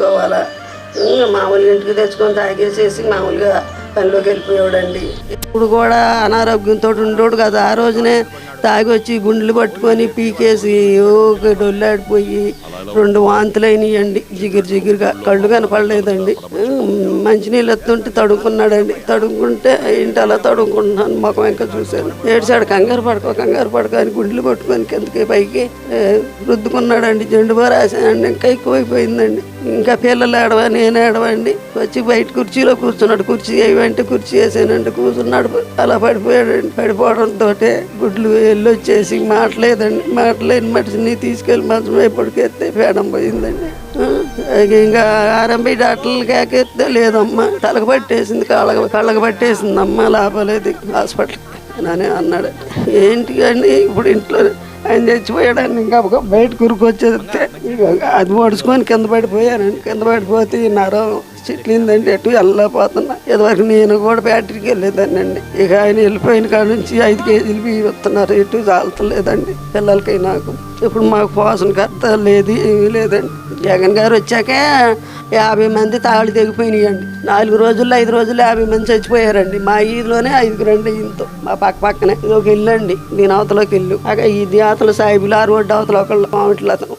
చూసుకోవాలా. మామూలుగా ఇంటికి తెచ్చుకొని తాగేసేసి మామూలుగా పనిలోకి వెళ్ళిపోయాడండి. ఇప్పుడు కూడా అనారోగ్యంతో ఉండోడు కదా. ఆ రోజునే తాగి వచ్చి గుండెలు పట్టుకొని పీకేసి డొల్లాడిపోయి 2 వాంతులు అయినాయండి. జిగురుగా కళ్ళు కనపడలేదండి. మంచినీళ్ళు ఎత్తుంటే తడుముకున్నాడండి. తడుముకుంటే ఏంటి అలా తడుముకుంటున్నాను ముఖం ఇంకా చూశాను. ఏడ్చాడు, కంగారు పడుకో అని గుండెలు పట్టుకొని కిందకి పైకి రుద్దుకున్నాడండి. జెండుబా రాశానండి. ఇంకా ఎక్కువైపోయిందండి. ఇంకా పిల్లలు ఏడవా నేను ఏడవండి. వచ్చి బయట కుర్చీలో కూర్చున్నాడు. కుర్చీ వేయమంటే కుర్చీ వేసానండి. కూర్చున్నాడు. అలా పడిపోయాడండి. పడిపోవడంతో గుడ్లు వెళ్ళొచ్చేసి మాటలేని మనిషిని తీసుకెళ్ళి మంచం పడికెత్తే పేడం పోయిందండి. ఇంకా ఆర్ఎంపీ డాక్టర్లు కేకెత్తే లేదమ్మా తలకు పట్టేసింది, కళ్ళకు పట్టేసిందమ్మా, లాభలేదు హాస్పిటల్కి అని అన్నాడు. ఏంటి అండి ఇప్పుడు ఇంట్లో ఆయన చచ్చిపోయాడని ఇంకా బయట కురుకొచ్చేస్తే అది మడుచుకొని కింద పడిపోయానండి. కింద పడిపోతే ఈ నరం చిట్లిందండి. ఎటు వెళ్ళలేకపోతున్నా. ఇదివరకు నేను కూడా ఫ్యాక్టరీకి వెళ్ళేదాన్ని అండి. ఇక ఆయన వెళ్ళిపోయిన కాడ నుంచి 5 కేజీలు బియ్యం వస్తున్నారు. ఎటు చాలతలేదండి పిల్లలకి నాకు. ఇప్పుడు మాకు పోషణ కర్త లేదు, ఏమీ లేదండి. జగన్ గారు వచ్చాకే 50 మంది తాళ్ళు తెగిపోయినాయండి. 4 రోజుల్లో 5 రోజుల్లో 50 మంది చచ్చిపోయారండి. మా ఈదిలోనే 5 ఇంతో మా పక్కనే ఇది ఒక ఇల్లు అండి. దీని అవతలకి ఇల్లు. ఇది అవతల సాయిబులు, ఆ రోడ్డు అవతల ఒకళ్ళు మామిట్లు అతను